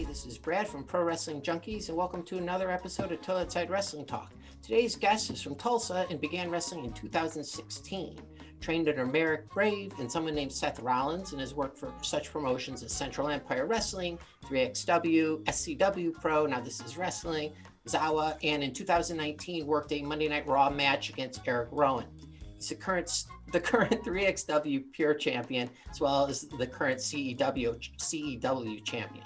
Hi, this is Brad from Pro Wrestling Junkies, and welcome to another episode of Toilet Side Wrestling Talk. Today's guest is from Tulsa and began wrestling in 2016. Trained under Merrick Brave and someone named Seth Rollins, and has worked for such promotions as Central Empire Wrestling, 3XW, SCW Pro, now This Is Wrestling, Zawa, and in 2019 worked a Monday Night Raw match against Eric Rowan. He's the current 3XW Pure Champion, as well as the current CEW Champion.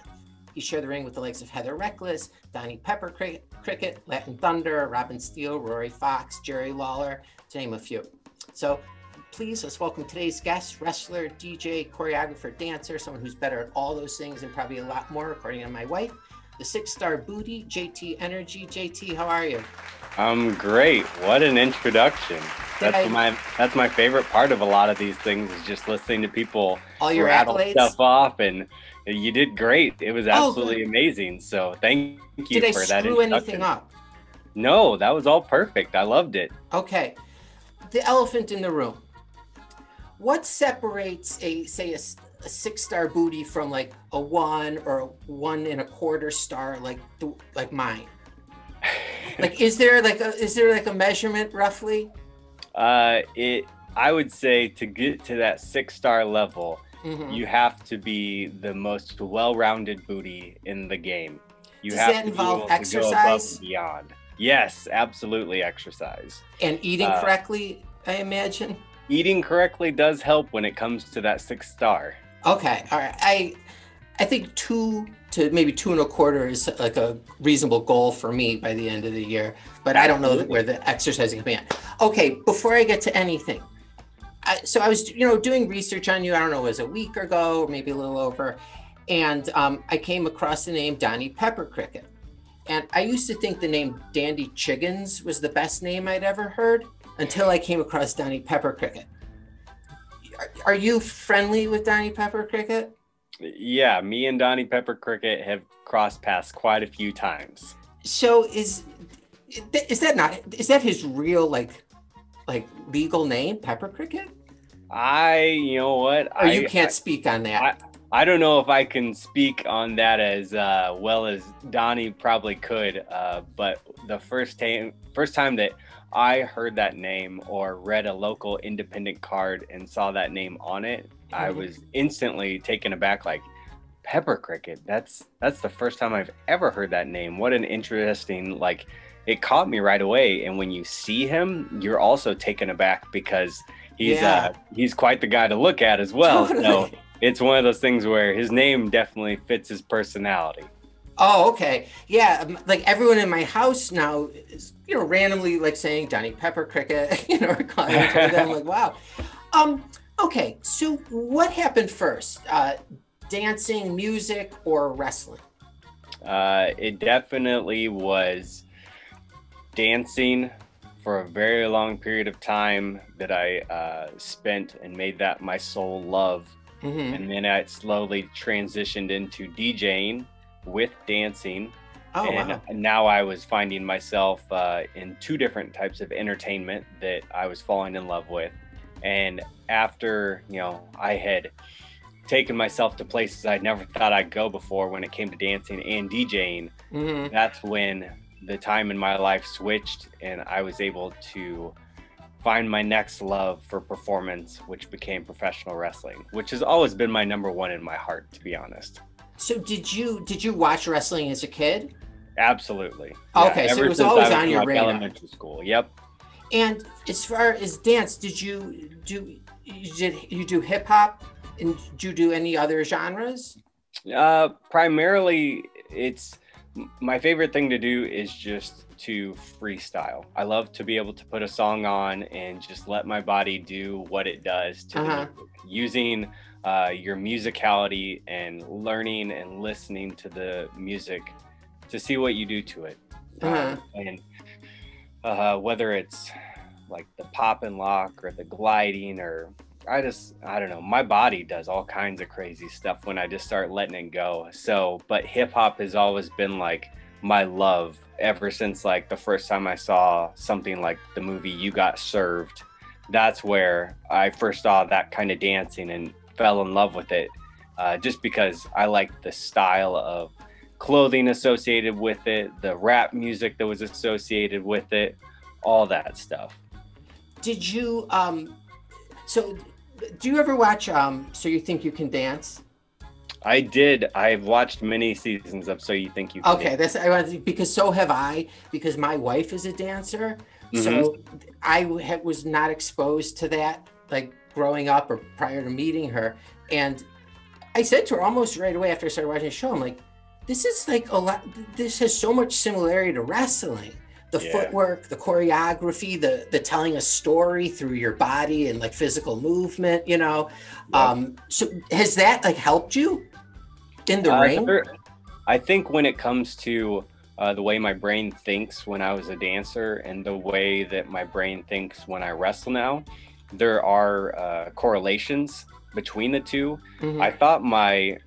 He shared the ring with the likes of Heather Reckless, Donnie Pepper Cricket, Latin Thunder, Robin Steele, Rory Fox, Jerry Lawler, to name a few. So please, let's welcome today's guest, wrestler, DJ, choreographer, dancer, someone who's better at all those things and probably a lot more, according to my wife, the 6-star booty, JT Energy. JT, how are you? I'm great. What an introduction. That's my favorite part of a lot of these things, is just listening to people all your rattle accolades stuff off, and you did great. It was absolutely amazing. So thank you Did for I that screw introduction. anything up? No, that was all perfect. I loved it. Okay. The elephant in the room. What separates a 6-star booty from like a 1 or a 1 1/4 star like mine? Like, is there like a measurement roughly? I would say to get to that 6-star level, you have to be the most well-rounded booty in the game. Does that involve exercise? To go above and beyond. Yes, absolutely, exercise. And eating correctly, I imagine? Eating correctly does help when it comes to that 6-star. Okay, all right. I think 2 to maybe 2 1/4 is like a reasonable goal for me by the end of the year, but I don't know where the exercising can be at. Okay, before I get to anything, so I was doing research on you, I don't know, it was a week ago or maybe a little over, and I came across the name Donnie Pepper Cricket. And I used to think the name Dandy Chiggins was the best name I'd ever heard until I came across Donnie Pepper Cricket. Are you friendly with Donnie Pepper Cricket? Yeah, me and Donnie Pepper Cricket have crossed paths quite a few times. So is that his real like legal name, Pepper Cricket? You know what? Or you can't speak on that. I don't know if I can speak on that as well as Donnie probably could, but the first time that I heard that name or read a local independent card and saw that name on it, I was instantly taken aback, like, Pepper Cricket, that's the first time I've ever heard that name. What an interesting, like, it caught me right away. And when you see him, you're also taken aback because he's quite the guy to look at as well. Totally. So it's one of those things where his name definitely fits his personality. Oh, okay. Yeah, like everyone in my house now is, randomly like saying Donnie Pepper Cricket, or calling each other. I'm like, wow. Okay, so what happened first? Dancing, music, or wrestling? It definitely was dancing for a very long period of time that I spent and made that my sole love. And then I slowly transitioned into DJing with dancing. Wow. Now I was finding myself in 2 different types of entertainment that I was falling in love with. And after, I had taken myself to places I'd never thought I'd go before when it came to dancing and DJing, that's when the time in my life switched and I was able to find my next love for performance, which became professional wrestling, which has always been my number 1 in my heart, to be honest. So did you watch wrestling as a kid? Absolutely. Okay, yeah, so it was always on your radar. Elementary school. Yep. And as far as dance, did you do hip hop, and did you do any other genres? Primarily, it's my favorite thing to do is just to freestyle. I love to be able to put a song on and just let my body do what it does to the music. Using your musicality and learning and listening to the music to see what you do to it. And whether it's like the pop and lock or the gliding, or I don't know, my body does all kinds of crazy stuff when I just start letting it go. So, but hip hop has always been like my love ever since like the first time I saw something like the movie You Got Served. That's where I first saw that kind of dancing and fell in love with it, just because I like the style of clothing associated with it, the rap music that was associated with it, all that stuff. Did you so do you ever watch So You Think You Can Dance? I did. I've watched many seasons of So You Think You Can Okay, Dance. that's I wanted because so have I, because my wife is a dancer. So was not exposed to that like growing up or prior to meeting her. And I said to her almost right away after I started watching the show, I'm like, this is like a lot, this has so much similarity to wrestling. The footwork, the choreography, the telling a story through your body and like physical movement, you know. So has that like helped you in the ring? I think when it comes to the way my brain thinks when I was a dancer and the way that my brain thinks when I wrestle now, there are correlations between the two. I thought my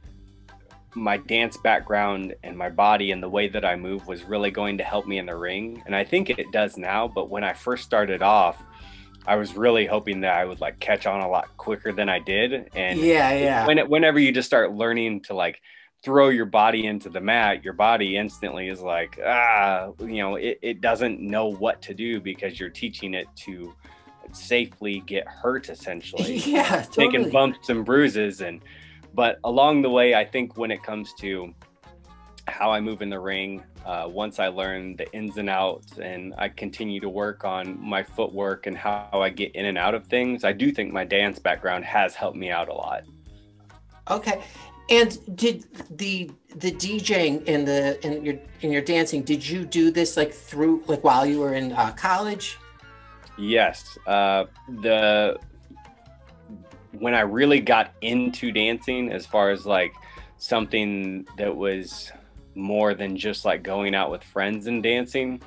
dance background and my body and the way that I move was really going to help me in the ring. And I think it does now. But when I first started off, I was really hoping that I would like catch on a lot quicker than I did. And whenever you just start learning to like throw your body into the mat, your body instantly is like, it doesn't know what to do because you're teaching it to safely get hurt essentially. Taking bumps and bruises. But along the way, I think when it comes to how I move in the ring, once I learn the ins and outs and I continue to work on my footwork and how I get in and out of things, I do think my dance background has helped me out a lot. Okay. And did the DJing in your dancing, did you do this like through like while you were in college? Yes. When I really got into dancing, as far as like something that was more than just like going out with friends and dancing,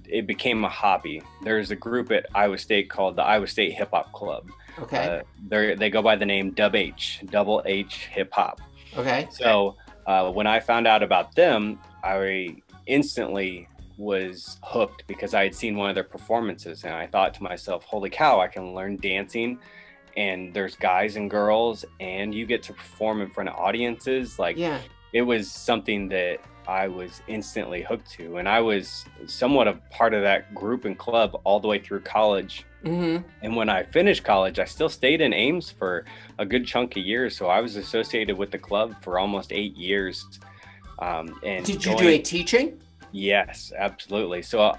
it became a hobby. There's a group at Iowa State called the Iowa State Hip Hop Club. Okay. They go by the name Double H Hip Hop. Okay. So when I found out about them, I instantly was hooked because I had seen one of their performances and I thought to myself, holy cow, I can learn dancing and there's guys and girls and you get to perform in front of audiences. Like, it was something that I was instantly hooked to. And I was somewhat of part of that group and club all the way through college. And when I finished college, I still stayed in Ames for a good chunk of years. So I was associated with the club for almost 8 years. And did you do any teaching? Yes, absolutely. So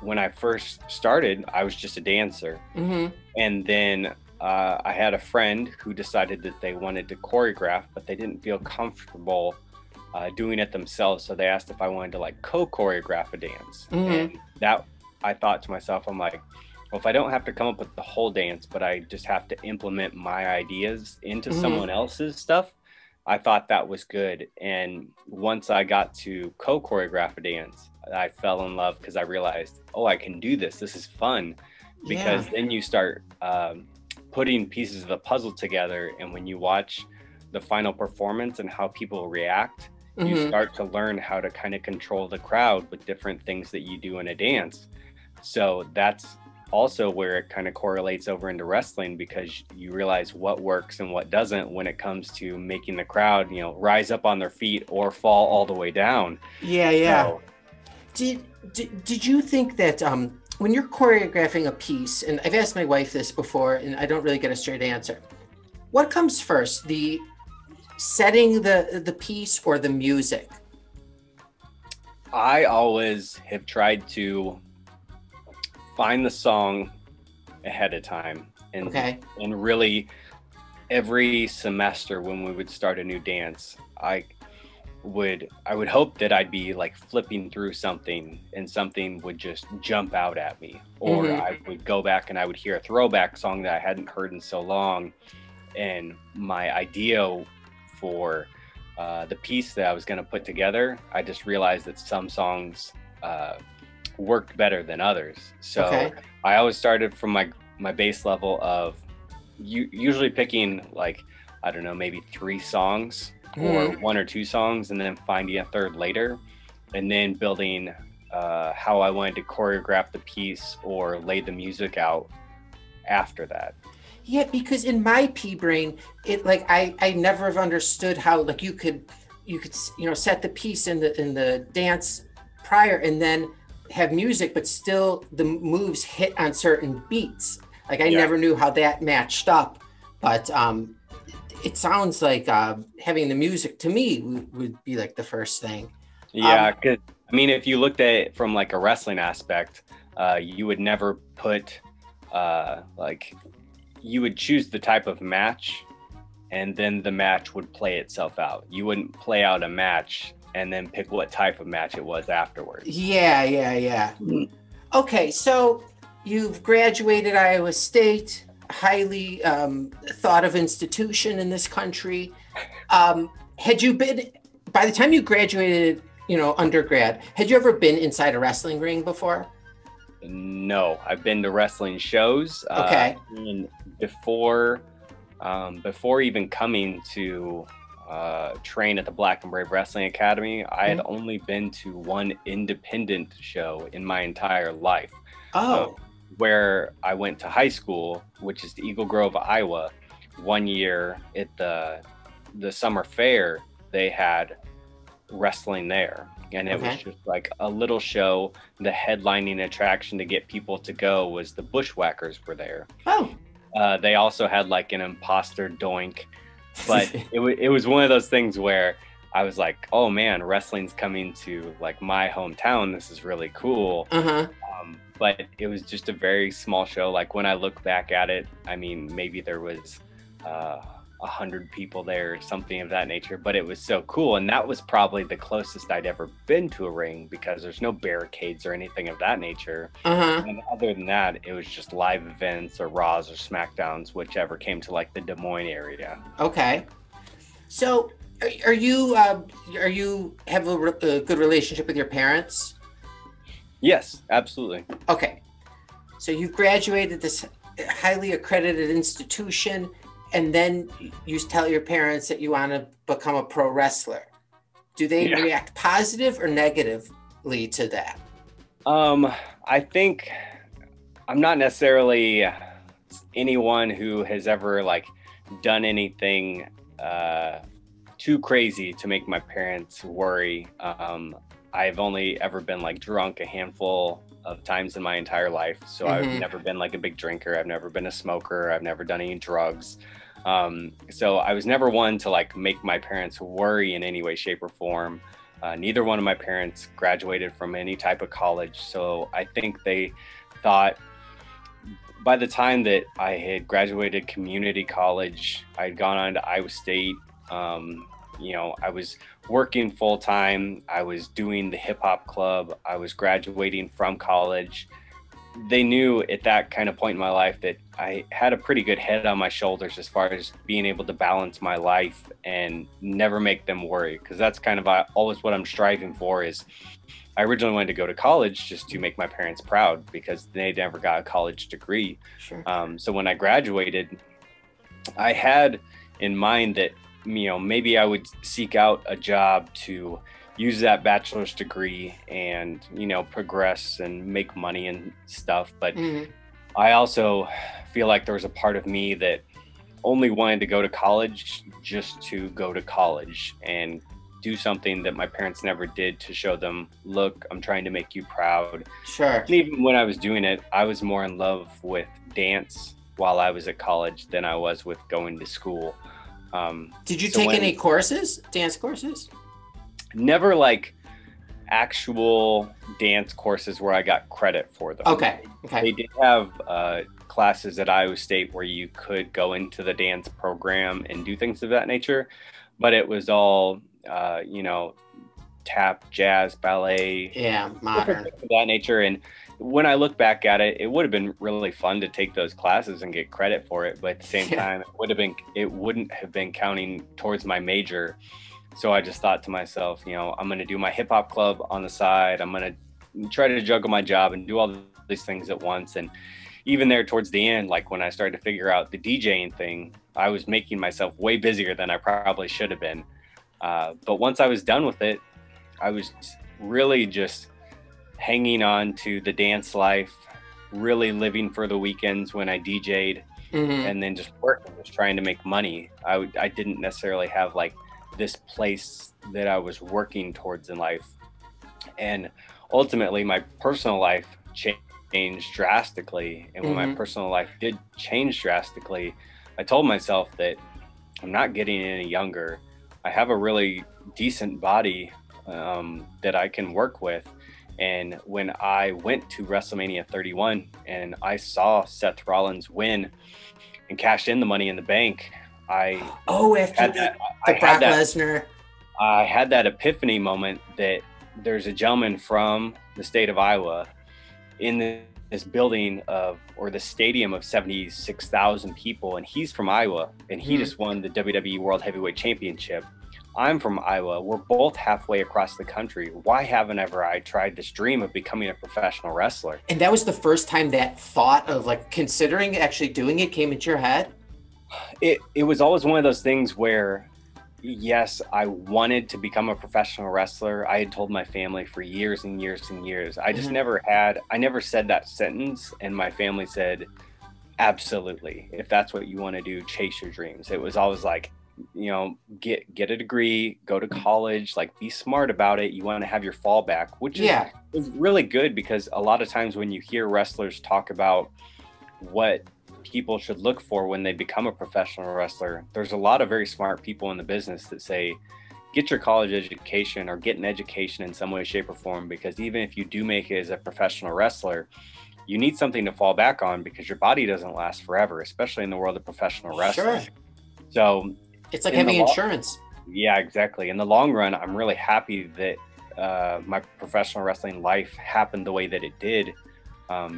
when I first started, I was just a dancer. And then I had a friend who decided that they wanted to choreograph, but they didn't feel comfortable doing it themselves. So they asked if I wanted to like co-choreograph a dance. And that I thought to myself, I'm like, well, if I don't have to come up with the whole dance, but I just have to implement my ideas into someone else's stuff, I thought that was good. And once I got to co-choreograph a dance, I fell in love because I realized, oh, I can do this. This is fun. Because then you start putting pieces of the puzzle together. And when you watch the final performance and how people react, you start to learn how to kind of control the crowd with different things that you do in a dance. So that's also where it kind of correlates over into wrestling, because you realize what works and what doesn't when it comes to making the crowd, rise up on their feet or fall all the way down. So, did you think that when you're choreographing a piece, and I've asked my wife this before and I don't really get a straight answer, what comes first, the setting the piece or the music? I always have tried to find the song ahead of time. And really every semester when we would start a new dance, I would hope that I'd be like flipping through something and something would just jump out at me, or I would go back and I would hear a throwback song that I hadn't heard in so long. And my idea for the piece that I was going to put together, I just realized that some songs worked better than others. So I always started from my base level of usually picking like, I don't know, maybe 3 songs or 1 or 2 songs, and then finding a third later, and then building how I wanted to choreograph the piece or lay the music out after that. Yeah, because in my pea brain, it like I never have understood how like you could you could, set the piece in the dance prior, and then have music, but still the moves hit on certain beats. Like I never knew how that matched up, but it sounds like having the music to me would be like the first thing. Yeah, because I mean, if you looked at it from like a wrestling aspect, you would never put like you would choose the type of match, and then the match would play itself out. You wouldn't play out a match and then pick what type of match it was afterwards. Yeah. Okay, so you've graduated Iowa State, highly thought of institution in this country. Had you been, by the time you graduated, undergrad, had you ever been inside a wrestling ring before? No, I've been to wrestling shows. Okay. And before even coming to train at the Black and Brave Wrestling Academy, I had only been to one independent show in my entire life. Where I went to high school, which is Eagle Grove, Iowa. One year at the summer fair, they had wrestling there, and it was just like a little show. The headlining attraction to get people to go was the Bushwhackers were there. They also had like an imposter doink, but it was one of those things where I was like, oh man, wrestling's coming to like my hometown. This is really cool. But it was just a very small show. Like when I look back at it, I mean, maybe there was 100 people there or something of that nature, but it was so cool. And that was probably the closest I'd ever been to a ring, because there's no barricades or anything of that nature. And other than that, it was just live events or Raws or SmackDowns, whichever came to like the Des Moines area. Okay. So are you have a good relationship with your parents? Yes, absolutely. Okay. So you graduated this highly accredited institution, and then you tell your parents that you want to become a pro wrestler. Do they react positive or negatively to that? I think I'm not necessarily anyone who has ever like done anything too crazy to make my parents worry. I've only ever been like drunk a handful of times in my entire life. So I've never been like a big drinker. I've never been a smoker. I've never done any drugs. So I was never one to like make my parents worry in any way, shape, or form. Neither one of my parents graduated from any type of college. So I think they thought by the time that I had graduated community college, I'd gone on to Iowa State. I was working full time. I was doing the hip hop club. I was graduating from college. They knew at that kind of point in my life that I had a pretty good head on my shoulders as far as being able to balance my life and never make them worry. Because that's kind of always what I'm striving for. Is I originally wanted to go to college just to make my parents proud, because they never got a college degree. Sure. So when I graduated, I had in mind that maybe I would seek out a job to use that bachelor's degree and, progress and make money and stuff. But I also feel like there was a part of me that only wanted to go to college just to go to college and do something that my parents never did, to show them, look, I'm trying to make you proud. Sure. And even when I was doing it, I was more in love with dance while I was at college than I was with going to school. Did you take any courses, dance courses? Never like actual dance courses where I got credit for them. Okay. They did have classes at Iowa State where you could go into the dance program and do things of that nature, but it was all, tap, jazz, ballet. Yeah, modern. Of that nature. And when I look back at it, it would have been really fun to take those classes and get credit for it. But at the same time, it wouldn't have been counting towards my major. So I just thought to myself, I'm going to do my hip hop club on the side. I'm going to try to juggle my job and do all these things at once. And even there towards the end, like when I started to figure out the DJing thing, I was making myself way busier than I probably should have been. But once I was done with it, I was really just hanging on to the dance life, really living for the weekends when I DJ'd, and then just working, just trying to make money. I didn't necessarily have like this place that I was working towards in life. And ultimately, my personal life changed drastically. And when my personal life did change drastically, I told myself that I'm not getting any younger. I have a really decent body that I can work with. And when I went to WrestleMania 31 and I saw Seth Rollins win and cashed in the Money in the Bank, I had that epiphany moment that there's a gentleman from the state of Iowa in this building or the stadium of 76,000 people, and he's from Iowa, and he just won the WWE World Heavyweight Championship. I'm from Iowa. We're both halfway across the country. Why haven't ever I tried this dream of becoming a professional wrestler? And that was the first time that thought of like considering actually doing it came into your head? It was always one of those things where, yes, I wanted to become a professional wrestler. I had told my family for years and years and years. I just I never said that sentence, and my family said, absolutely. If that's what you want to do, chase your dreams. It was always like, you know, get a degree, go to college, like be smart about it. You want to have your fallback, which is really good, because a lot of times when you hear wrestlers talk about what people should look for when they become a professional wrestler, there's a lot of very smart people in the business that say, get your college education or get an education in some way, shape, or form, because even if you do make it as a professional wrestler, you need something to fall back on, because your body doesn't last forever, especially in the world of professional wrestling. Sure. So it's like having insurance. Yeah, exactly. In the long run, I'm really happy that my professional wrestling life happened the way that it did,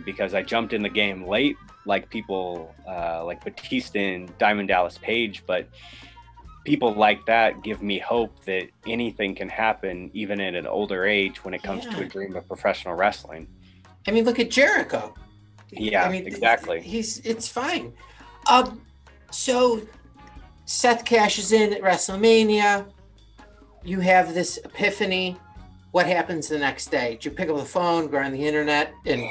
because I jumped in the game late, like people like Batista and Diamond Dallas Page, but people like that give me hope that anything can happen even at an older age when it comes to a dream of professional wrestling. I mean, look at Jericho. Yeah, I mean, exactly. It's fine. So Seth cashes in at WrestleMania. You have this epiphany. What happens the next day? Did you pick up the phone, go on the internet, and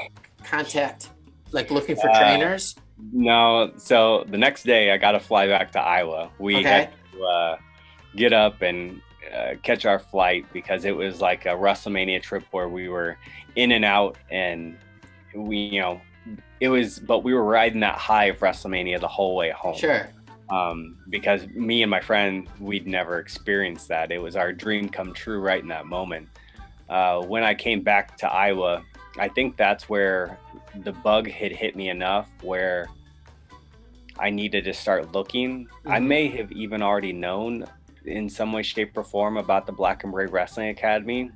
contact, like looking for trainers? No. So the next day, I got to fly back to Iowa. We had to get up and catch our flight, because it was like a WrestleMania trip where we were in and out, and we were riding that high of WrestleMania the whole way home. Sure. Because me and my friend, we'd never experienced that. It was our dream come true right in that moment. When I came back to Iowa, I think that's where the bug had hit me enough where I needed to start looking. I may have even already known in some way, shape, or form about the Black and Brave Wrestling Academy,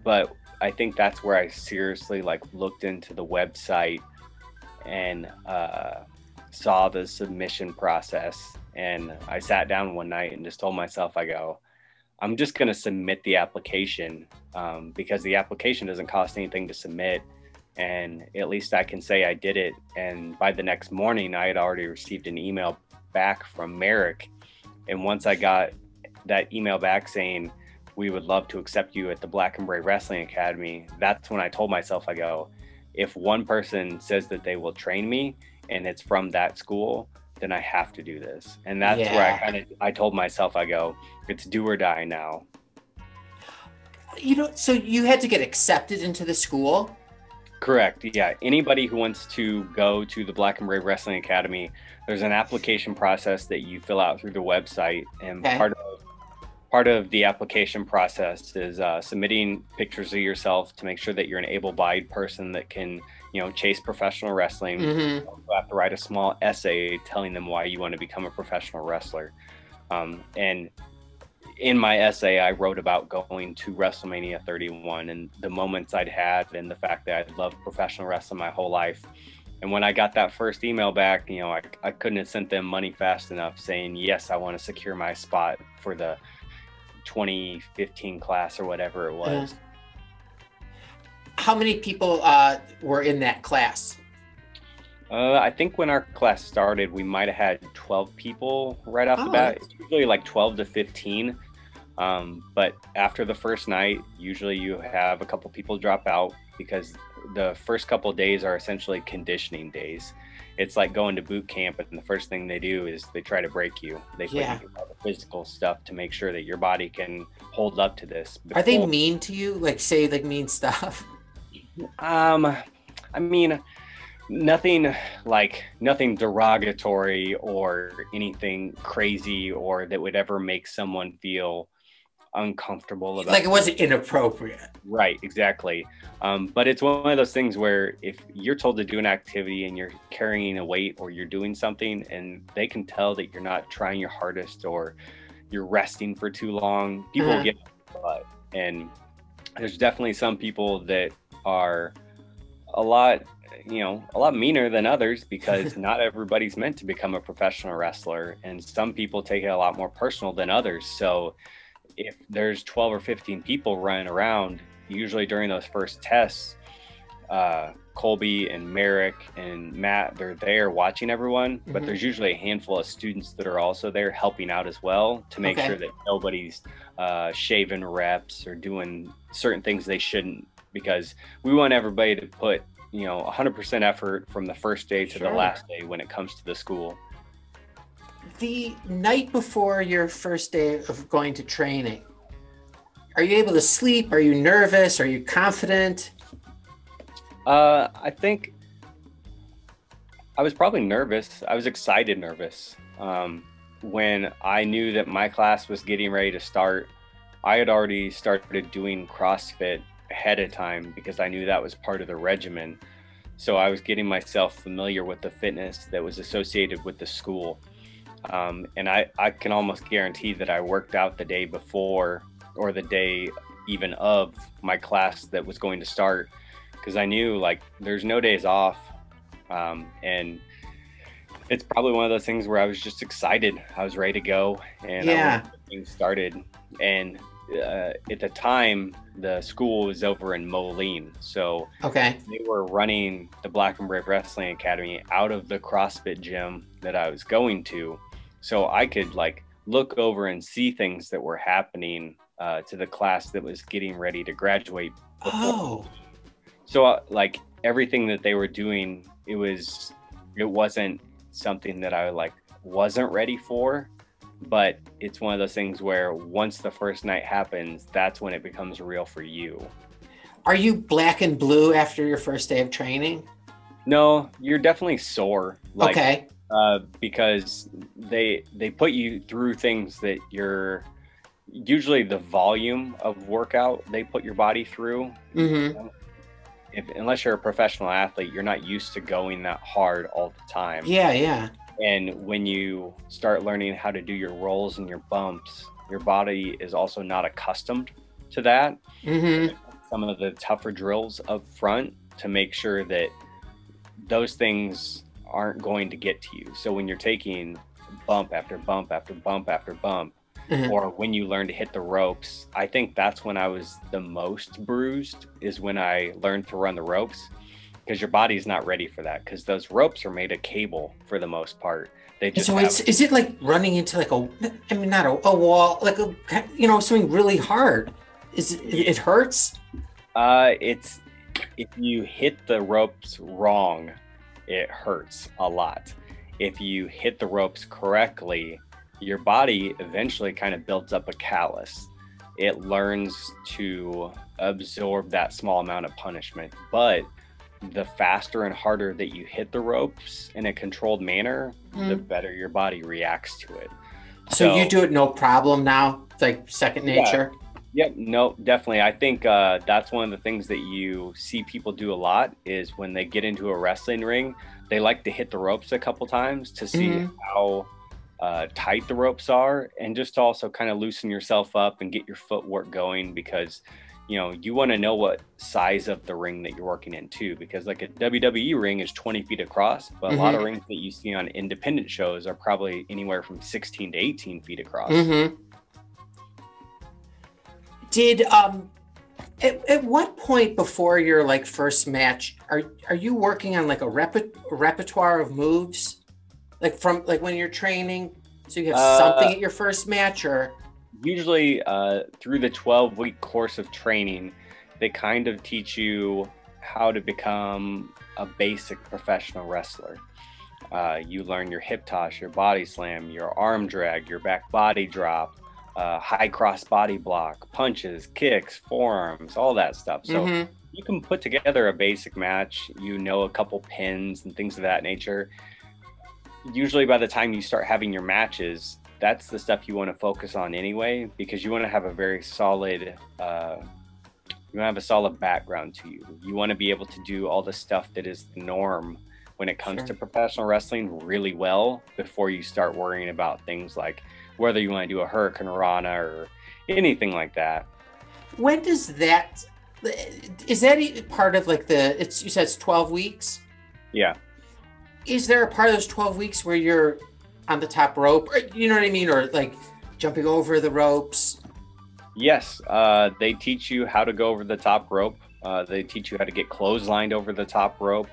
but I think that's where I seriously looked into the website and saw the submission process. And I sat down one night and just told myself, I'm just going to submit the application, because the application doesn't cost anything to submit. And at least I can say I did it. And by the next morning, I had already received an email back from Merrick. And once I got that email back saying, we would love to accept you at the Black and Brave Wrestling Academy, that's when I told myself, if one person says that they will train me and it's from that school, then I have to do this. And that's where I told myself, it's do or die now. So you had to get accepted into the school? Correct. Yeah. Anybody who wants to go to the Black and Brave Wrestling Academy, there's an application process that you fill out through the website. And part of the application process is submitting pictures of yourself to make sure that you're an able-bodied person that can, chase professional wrestling. You have to write a small essay telling them why you want to become a professional wrestler. And in my essay, I wrote about going to WrestleMania 31 and the moments I'd had and the fact that I'd loved professional wrestling my whole life. And when I got that first email back, I couldn't have sent them money fast enough saying, yes, I want to secure my spot for the 2015 class or whatever it was. How many people were in that class? I think when our class started, we might have had 12 people right off the bat. It's usually 12 to 15. But after the first night, usually you have a couple people drop out because the first couple of days are essentially conditioning days. It's like going to boot camp, and the first thing they do is they try to break you. They put you through all the physical stuff to make sure that your body can hold up to this. Are they mean to you? Like, say like mean stuff? I mean, nothing derogatory or anything crazy or that would ever make someone feel uncomfortable about like it wasn't inappropriate. Right, exactly. But it's one of those things where if you're told to do an activity and you're carrying a weight or you're doing something and they can tell that you're not trying your hardest or you're resting for too long, people get butt. And there's definitely some people that are a lot meaner than others, because not everybody's meant to become a professional wrestler, and some people take it a lot more personal than others. So if there's 12 or 15 people running around, usually during those first tests, Colby and Merrick and Matt, they're there watching everyone, but there's usually a handful of students that are also there helping out as well to make sure that nobody's shaving reps or doing certain things they shouldn't, because we want everybody to put 100% effort from the first day to the last day when it comes to the school. The night before your first day of going to training, are you able to sleep? Are you nervous? Are you confident? I think I was probably nervous. I was excited nervous. When I knew that my class was getting ready to start, I had already started doing CrossFit ahead of time because I knew that was part of the regimen. So I was getting myself familiar with the fitness that was associated with the school. And I can almost guarantee that I worked out the day before or the day even of my class that was going to start, because I knew like there's no days off. And it's probably one of those things where I was just excited. I was ready to go, and I wanted to get things started. And at the time, the school was over in Moline, so they were running the Black and Brave Wrestling Academy out of the CrossFit gym that I was going to, so I could like look over and see things that were happening to the class that was getting ready to graduate before. So like everything that they were doing, it wasn't something that I like wasn't ready for. But it's one of those things where once the first night happens, that's when it becomes real for you. Are you black and blue after your first day of training? No, you're definitely sore. Like, because they put you through things that you're usually the volume of workout they put your body through. Unless you're a professional athlete, you're not used to going that hard all the time. And when you start learning how to do your rolls and your bumps, your body is also not accustomed to that. Some of the tougher drills up front to make sure that those things aren't going to get to you. So when you're taking bump after bump after bump after bump, or when you learn to hit the ropes, I think that's when I was the most bruised, is when I learned to run the ropes. Because your body's not ready for that, because those ropes are made of cable for the most part. They just is it like running into like not a wall, like something really hard? It hurts? It's if you hit the ropes wrong, it hurts a lot. If you hit the ropes correctly, your body eventually kind of builds up a callus. It learns to absorb that small amount of punishment, but the faster and harder that you hit the ropes in a controlled manner, the better your body reacts to it. So you do it no problem now? It's like second nature? Yep, no, definitely. I think that's one of the things that you see people do a lot is when they get into a wrestling ring, they like to hit the ropes a couple times to see how tight the ropes are, and just to also kind of loosen yourself up and get your footwork going, because you want to know what size of the ring that you're working in too, because like a WWE ring is 20 feet across, but a lot of rings that you see on independent shows are probably anywhere from 16 to 18 feet across. Did at what point before your like first match are you working on like a repertoire of moves, like from like when you're training, so you have something at your first match? Or usually through the 12-week course of training, they kind of teach you how to become a basic professional wrestler. You learn your hip toss, your body slam, your arm drag, your back body drop, high cross body block, punches, kicks, forearms, all that stuff. So you can put together a basic match, you know, a couple pins and things of that nature. Usually by the time you start having your matches, that's the stuff you want to focus on anyway, because you want to have a very solid, you want to have a solid background to you. You want to be able to do all the stuff that is the norm when it comes to professional wrestling really well before you start worrying about things like whether you want to do a Hurricane Rana or anything like that. When does that, is that part of like you said it's 12 weeks? Yeah. Is there a part of those 12 weeks where you're on the top rope, or, you know what I mean? Or like jumping over the ropes? Yes. They teach you how to go over the top rope. They teach you how to get clotheslined over the top rope.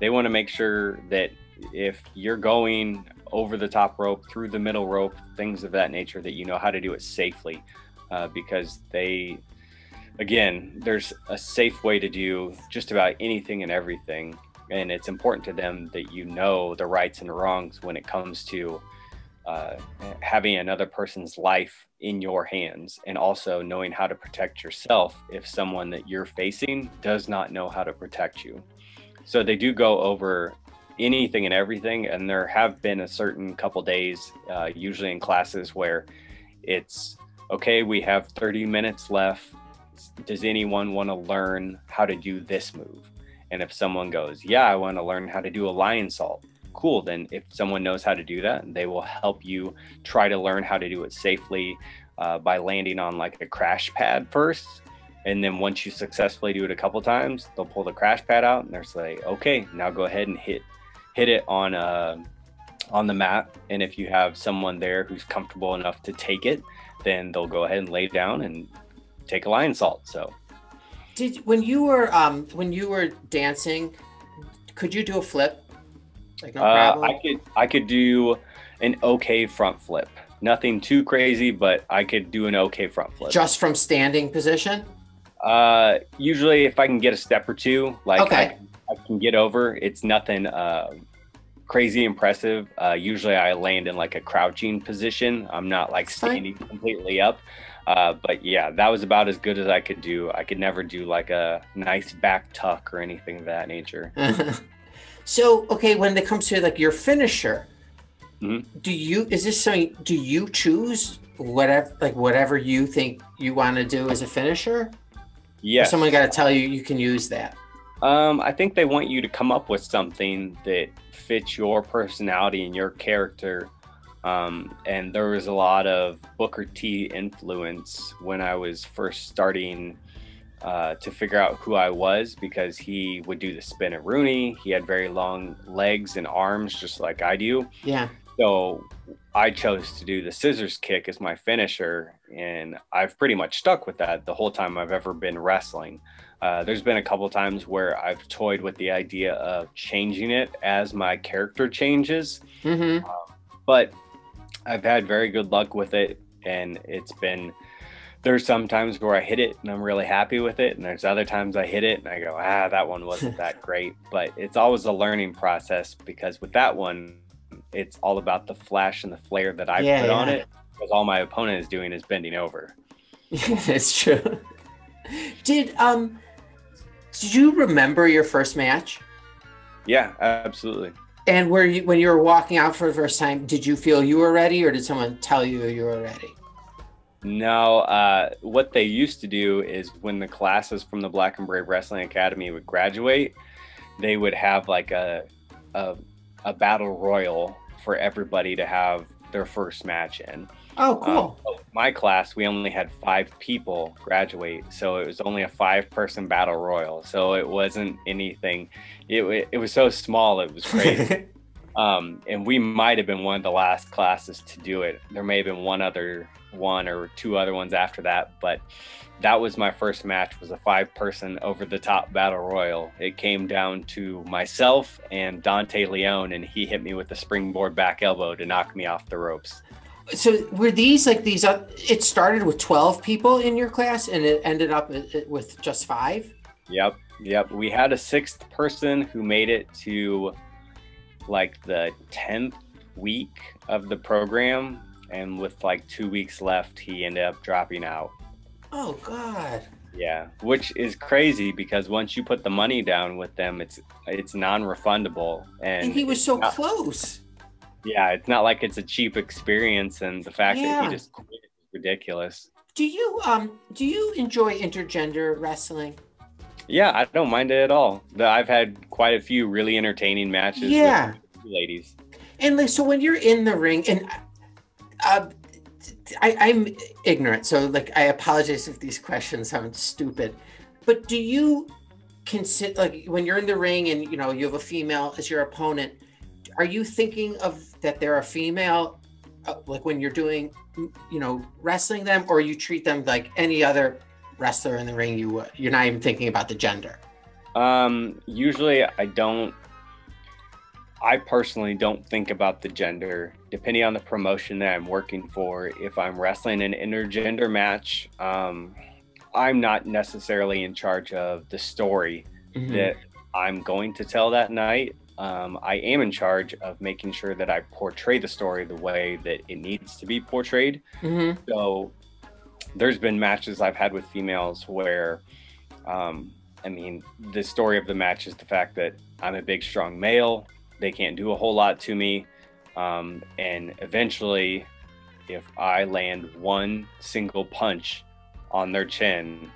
They want to make sure that if you're going over the top rope, through the middle rope, things of that nature, that you know how to do it safely, because there's a safe way to do just about anything and everything. And it's important to them that you know the rights and wrongs when it comes to having another person's life in your hands, and also knowing how to protect yourself if someone that you're facing does not know how to protect you. So they do go over anything and everything, and there have been a certain couple days, usually in classes, where it's, okay, we have 30 minutes left. Does anyone want to learn how to do this move? And if someone goes, yeah, I want to learn how to do a lion salt. Cool. Then if someone knows how to do that, they will help you try to learn how to do it safely by landing on like a crash pad first. And then once you successfully do it a couple times, they'll pull the crash pad out and they're like, okay, now go ahead and hit it on the mat. And if you have someone there who's comfortable enough to take it, then they'll go ahead and lay down and take a lion salt. So when you were dancing, could you do a flip? Like no problem? I could do an okay front flip. Nothing too crazy, but I could do an okay front flip. Just from standing position? Usually if I can get a step or two, like okay. I can get over. It's nothing crazy impressive. Usually I land in like a crouching position. I'm not like standing completely up. But yeah, that was about as good as I could do. I could never do like a nice back tuck or anything of that nature. So, okay, when it comes to like your finisher, do you choose whatever you think you want to do as a finisher? Yes. Or someone got to tell you can use that? I think they want you to come up with something that fits your personality and your character. And there was a lot of Booker T influence when I was first starting to figure out who I was, because he would do the spin and Rooney. He had very long legs and arms, just like I do. Yeah. So I chose to do the scissors kick as my finisher, and I've pretty much stuck with that the whole time I've ever been wrestling. There's been a couple times where I've toyed with the idea of changing it as my character changes, but I've had very good luck with it, and there's some times where I hit it and I'm really happy with it, and there's other times I hit it and I go, that one wasn't that great. But it's always a learning process, because with that one, it's all about the flash and the flair that I put on it, because all my opponent is doing is bending over. It's true. Did you remember your first match? Yeah, absolutely. And when you were walking out for the first time, did you feel you were ready, or did someone tell you you were ready? No, what they used to do is when the classes from the Black and Brave Wrestling Academy would graduate, they would have like a battle royal for everybody to have their first match in. Oh, cool. My class, we only had 5 people graduate, so it was only a 5-person battle royal. So it wasn't anything. It was so small, it was crazy. And we might have been one of the last classes to do it. There may have been one or 2 other ones after that, but that was my first match, was a 5-person over the top battle royal. It came down to myself and Dante Leone, and he hit me with a springboard back elbow to knock me off the ropes. So were these like these? It started with 12 people in your class, and it ended up with just 5. Yep. Yep. We had a sixth person who made it to like the 10th week of the program. And with like 2 weeks left, he ended up dropping out. Oh God. Yeah, which is crazy because once you put the money down with them, it's non-refundable, And and he was so not, close. yeah, it's not like it's a cheap experience, and the fact that he Yeah. just quit is ridiculous. Do you enjoy intergender wrestling? Yeah, I don't mind it at all. I've had quite a few really entertaining matches Yeah. with ladies. And like, so when you're in the ring, and uh, I'm ignorant, so like I apologize if these questions sound stupid, but do you consider, like, when you're in the ring and you know you have a female as your opponent, are you thinking of that they're a female, like when you're doing, you know, wrestling them, or you treat them like any other wrestler in the ring you would? You're not even thinking about the gender. Usually I personally don't think about the gender, depending on the promotion that I'm working for. If I'm wrestling an intergender match, I'm not necessarily in charge of the story that I'm going to tell that night. I am in charge of making sure that I portray the story the way that it needs to be portrayed. So there's been matches I've had with females where, I mean, the story of the match is the fact that I'm a big, strong male. They can't do a whole lot to me. And eventually, if I land one single punch on their chin,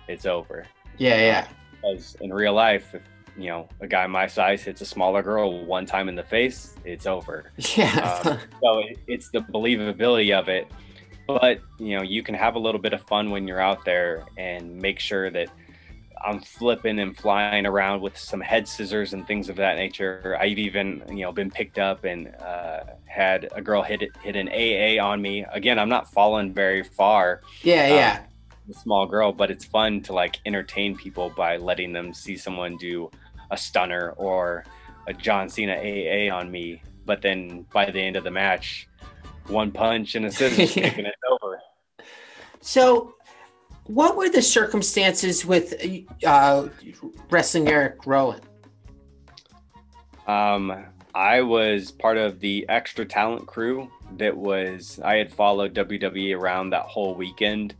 it's over. Yeah. Because in real life, if you know a guy my size hits a smaller girl one time in the face, it's over. Yeah. So it's the believability of it. But you know, you can have a little bit of fun when you're out there and make sure that I'm flipping and flying around with some head scissors and things of that nature. I've even, you know, been picked up and had a girl hit an AA on me. Again, I'm not falling very far. Yeah. A small girl, but it's fun to like entertain people by letting them see someone do a stunner or a John Cena AA on me. But then by the end of the match, one punch and a scissors kick and it's over. So, what were the circumstances with wrestling Eric Rowan? I was part of the extra talent crew I had followed WWE around that whole weekend.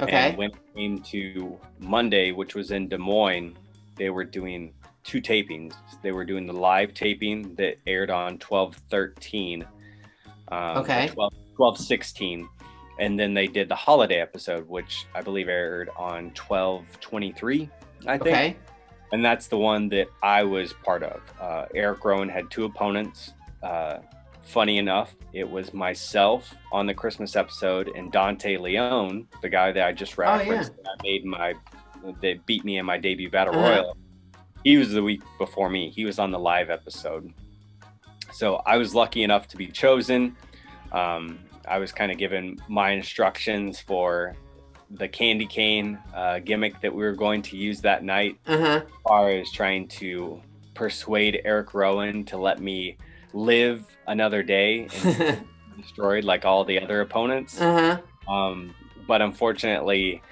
Okay. And when it came to Monday, which was in Des Moines, they were doing two tapings. They were doing the live taping that aired on 12/13. Okay. 12/16. And then they did the holiday episode, which I believe aired on 12/23, I think. Okay. And that's the one that I was part of. Eric Rowan had two opponents. Funny enough, it was myself on the Christmas episode and Dante Leone, the guy that I just referenced, that beat me in my debut Battle Royal. He was the week before me. He was on the live episode. So I was lucky enough to be chosen. I was kind of given my instructions for the candy cane gimmick that we were going to use that night, as far as trying to persuade Eric Rowan to let me live another day and destroyed like all the other opponents. But unfortunately,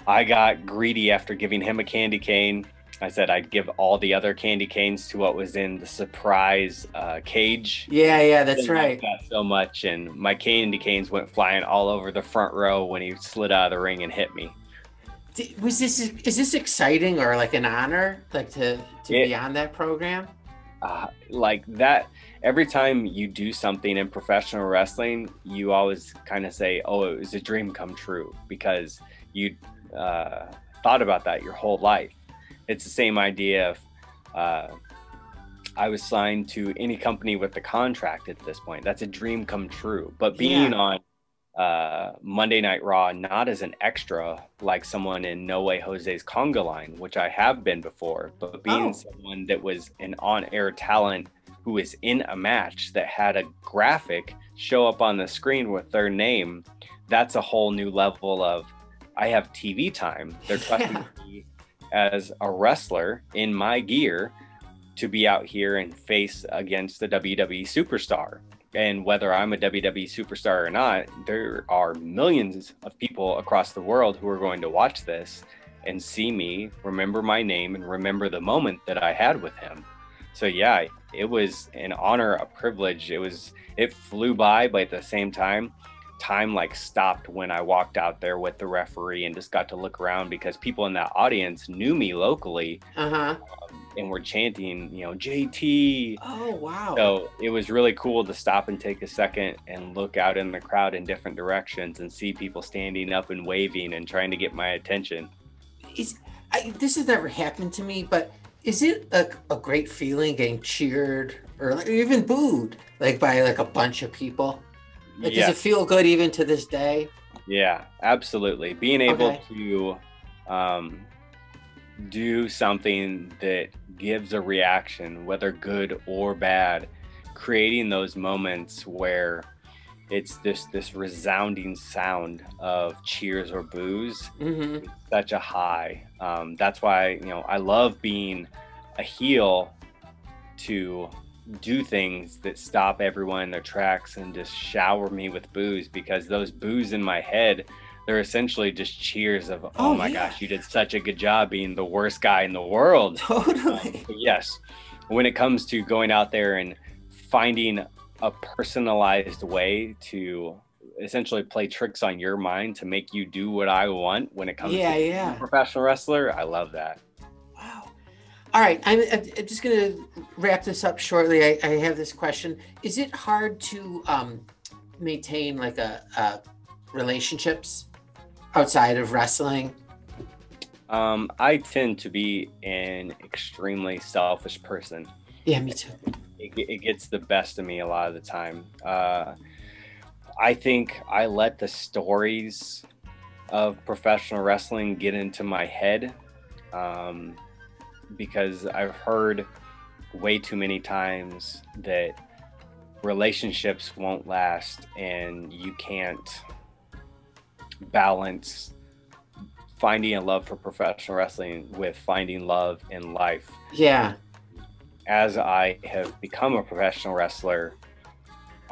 I got greedy after giving him a candy cane. I said I'd give all the other candy canes to what was in the surprise cage. Yeah, that's right. Like that so much, and my candy canes went flying all over the front row when he slid out of the ring and hit me. Is this exciting or like an honor, like to be on that program? Like that, every time you do something in professional wrestling, you always kind of say, "Oh, it was a dream come true," because you thought about that your whole life. It's the same idea if I was signed to any company with the contract at this point. That's a dream come true. But being on Monday Night Raw, not as an extra, like someone in No Way Jose's conga line, which I have been before, but being someone that was an on-air talent who was in a match that had a graphic show up on the screen with their name, that's a whole new level of, I have TV time. They're trusting me as a wrestler in my gear to be out here and face against the WWE superstar. And whether I'm a WWE superstar or not, there are millions of people across the world who are going to watch this. and see me, remember my name, and remember the moment that I had with him. So yeah, it was an honor, a privilege. It flew by, but at the same time, time like stopped when I walked out there with the referee and just got to look around, because people in that audience knew me locally. And were chanting, JT. Oh, wow. So it was really cool to stop and take a second and look out in the crowd in different directions and see people standing up and waving and trying to get my attention. This has never happened to me, but is it a great feeling getting cheered or even booed by a bunch of people? Does it feel good even to this day? Yeah, absolutely. Being able to do something that gives a reaction, whether good or bad, creating those moments where it's this resounding sound of cheers or boos, such a high. That's why, I love being a heel, to do things that stop everyone in their tracks and just shower me with boos, because those boos in my head, they're essentially just cheers of, oh my gosh, you did such a good job being the worst guy in the world. Totally. Yes. When it comes to going out there and finding a personalized way to essentially play tricks on your mind to make you do what I want when it comes to being a professional wrestler, I love that. Wow. All right. I'm just going to wrap this up shortly. I have this question. Is it hard to maintain relationships outside of wrestling? I tend to be an extremely selfish person. Yeah, me too. It gets the best of me a lot of the time. I think I let the stories of professional wrestling get into my head, because I've heard way too many times that relationships won't last and you can't balance finding a love for professional wrestling with finding love in life. Yeah. As I have become a professional wrestler,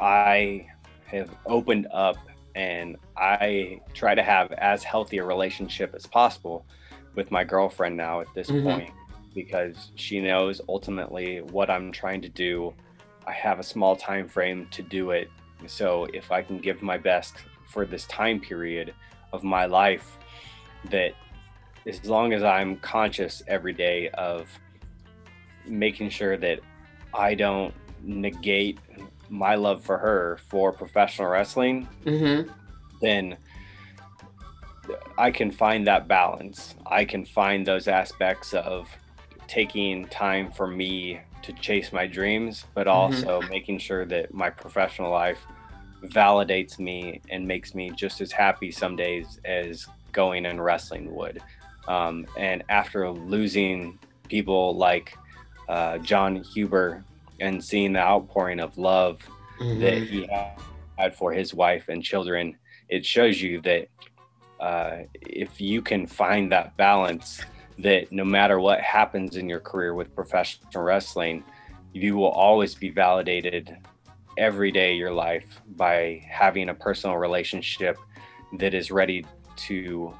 I have opened up and I try to have as healthy a relationship as possible with my girlfriend now at this point, because she knows ultimately what I'm trying to do. I have a small time frame to do it. So if I can give my best for this time period of my life, that as long as I'm conscious every day of making sure that I don't negate my love for her for professional wrestling, then I can find that balance. I can find those aspects of taking time for me to chase my dreams, but also making sure that my professional life validates me and makes me just as happy some days as going and wrestling would. And after losing people like John Huber and seeing the outpouring of love that he had for his wife and children, it shows you that if you can find that balance, that no matter what happens in your career with professional wrestling, you will always be validated every day of your life by having a personal relationship that is ready to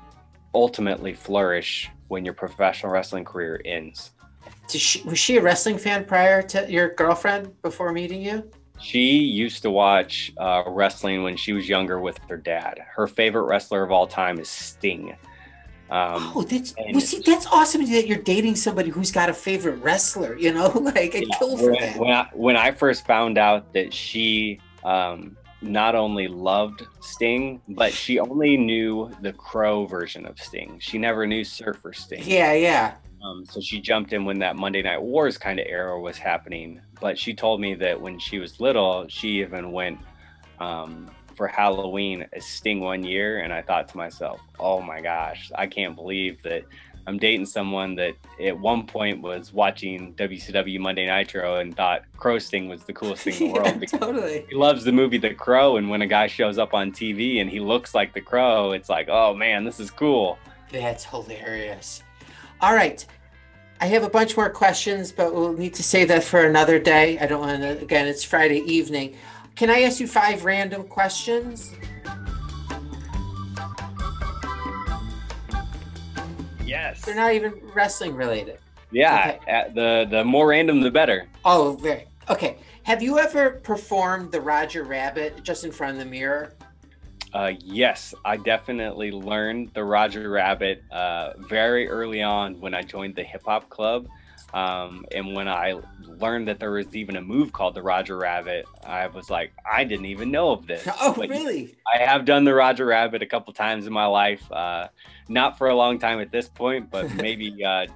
ultimately flourish when your professional wrestling career ends. Was she a wrestling fan prior to your girlfriend, before meeting you? She used to watch wrestling when she was younger with her dad. Her favorite wrestler of all time is Sting. That's awesome that you're dating somebody who's got a favorite wrestler, kill for that. When I first found out that she not only loved Sting, but she only knew the Crow version of Sting. She never knew Surfer Sting. Yeah. So she jumped in when that Monday Night Wars kind of era was happening. But she told me that when she was little, she even went for Halloween as Sting one year. And I thought to myself, oh my gosh, I can't believe that I'm dating someone that at one point was watching WCW Monday Nitro and thought Crow Sting was the coolest thing in the world. Yeah, totally. He loves the movie The Crow, and when a guy shows up on TV and he looks like the Crow, it's like, oh man, this is cool. That's hilarious. All right. I have a bunch more questions, but we'll need to save that for another day. I don't want to, again, it's Friday evening. Can I ask you 5 random questions? Yes. They're not even wrestling related. Yeah. Okay. The more random, the better. Oh, very. Okay. Have you ever performed the Roger Rabbit just in front of the mirror? Yes, I definitely learned the Roger Rabbit very early on when I joined the hip hop club. And when I learned that there was even a move called the Roger Rabbit, I was like, I didn't even know of this. Oh, But really? I have done the Roger Rabbit a couple times in my life. Not for a long time at this point, but maybe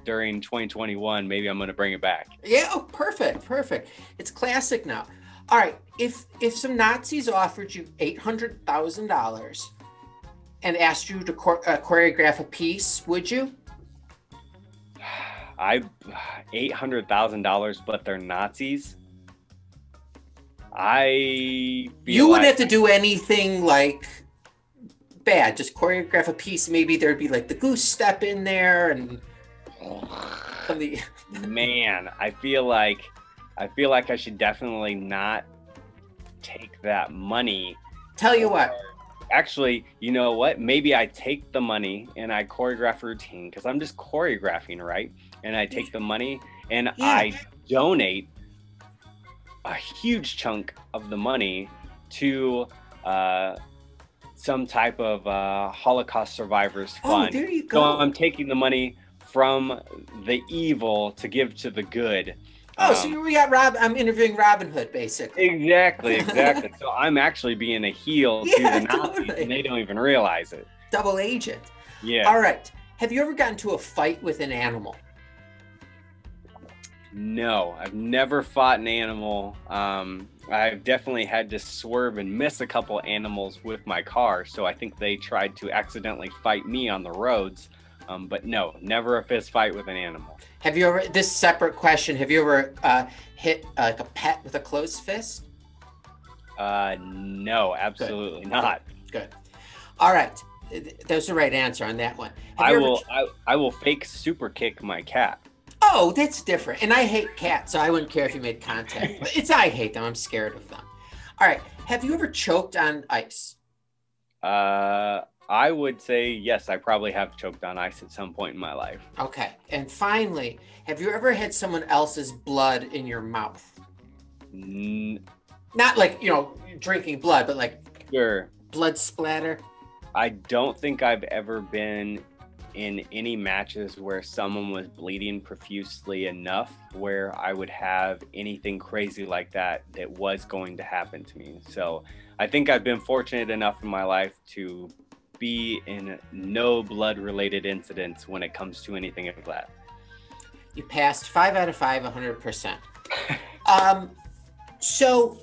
during 2021, maybe I'm going to bring it back. Yeah. Oh, perfect. Perfect. It's classic now. All right. If some Nazis offered you $800,000 and asked you to choreograph a piece, would you? $800,000, but they're Nazis. You wouldn't have to do anything like bad. Just choreograph a piece. Maybe there'd be like the goose step in there and Man, I feel like I should definitely not take that money. Tell you what. Actually, you know what? Maybe I take the money and I choreograph a routine because I'm just choreographing, right? And I take the money and I donate a huge chunk of the money to some type of Holocaust survivors fund. Oh, there you go. So I'm taking the money from the evil to give to the good. Oh, so we got I'm interviewing Robin Hood, basically. Exactly. So I'm actually being a heel to the Nazis, and they don't even realize it. Double agent. Yeah. All right. Have you ever gotten into a fight with an animal? No, I've never fought an animal. I've definitely had to swerve and miss a couple animals with my car, so I think they tried to accidentally fight me on the roads. But no, never a fist fight with an animal. Have you ever, this separate question, have you ever hit like a pet with a closed fist? No, absolutely not. Good. All right. There's the right answer on that one. I will fake super kick my cat. Oh, that's different. And I hate cats, so I wouldn't care if you made contact. But I hate them. I'm scared of them. All right. Have you ever choked on ice? I would say yes, I probably have choked on ice at some point in my life. Okay. And finally, have you ever had someone else's blood in your mouth? Not like, drinking blood, but like blood splatter? I don't think I've ever been in any matches where someone was bleeding profusely enough where I would have anything crazy like that was going to happen to me. So I think I've been fortunate enough in my life to be in no blood related incidents when it comes to anything like that. You passed 5 out of 5, 100%. So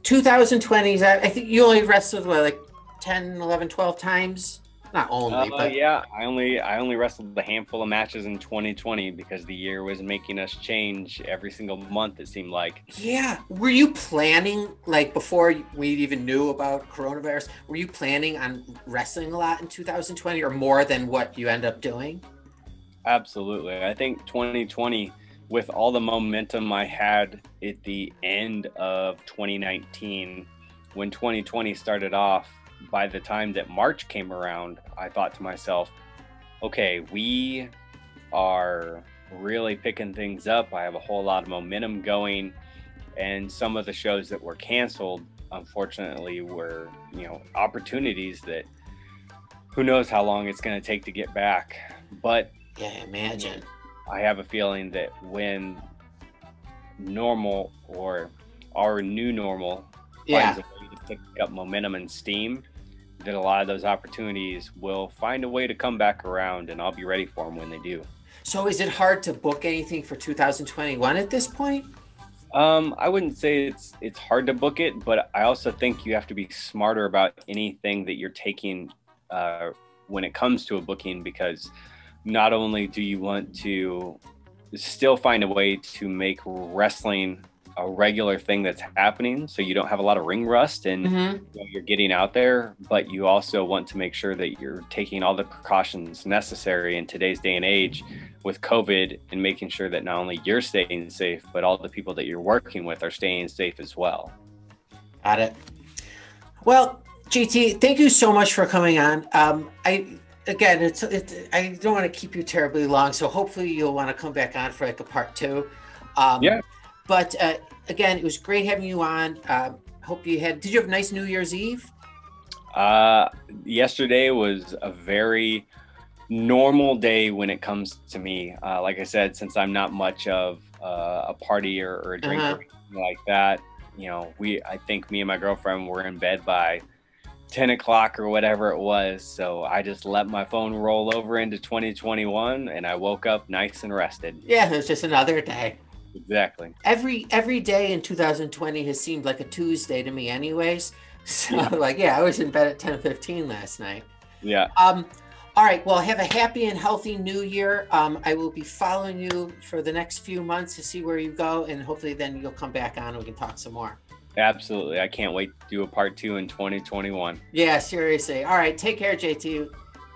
2020s, I think you only wrestled like 10, 11, 12 times? Not only, but yeah, I only wrestled a handful of matches in 2020 because the year was making us change every single month, it seemed like. Yeah. Were you planning, like before we even knew about coronavirus, were you planning on wrestling a lot in 2020 or more than what you end up doing? Absolutely. I think 2020, with all the momentum I had at the end of 2019, when 2020 started off, by the time that March came around, I thought to myself, okay, we are really picking things up. I have a whole lot of momentum going, and some of the shows that were canceled, unfortunately, were, opportunities that who knows how long it's going to take to get back. But yeah, imagine. I have a feeling that when normal or our new normal finds a way to pick up momentum and steam, that a lot of those opportunities will find a way to come back around, and I'll be ready for them when they do. So is it hard to book anything for 2021 at this point? I wouldn't say it's hard to book it, but I also think you have to be smarter about anything that you're taking when it comes to a booking, because not only do you want to still find a way to make wrestling a regular thing that's happening, so you don't have a lot of ring rust and you're getting out there, but you also want to make sure that you're taking all the precautions necessary in today's day and age with COVID, and making sure that not only you're staying safe, but all the people that you're working with are staying safe as well. Got it. Well, GT, thank you so much for coming on. again, I don't want to keep you terribly long, so hopefully you'll want to come back on for like a part two. Yeah. But again, it was great having you on. Hope you did you have a nice New Year's Eve? Yesterday was a very normal day when it comes to me. Like I said, since I'm not much of a partier or a drinker or anything like that, you know, I think me and my girlfriend were in bed by 10 o'clock or whatever it was. So I just let my phone roll over into 2021 and I woke up nice and rested. Yeah, it was just another day. Exactly. Every day in 2020 has seemed like a Tuesday to me anyways. So I was in bed at 10:15 last night. Yeah. All right. Well, have a happy and healthy new year. I will be following you for the next few months to see where you go, and hopefully then you'll come back on and we can talk some more. Absolutely. I can't wait to do a part two in 2021. Yeah, seriously. All right. Take care, JT.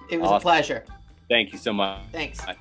It was a pleasure. Thank you so much. Thanks. Bye.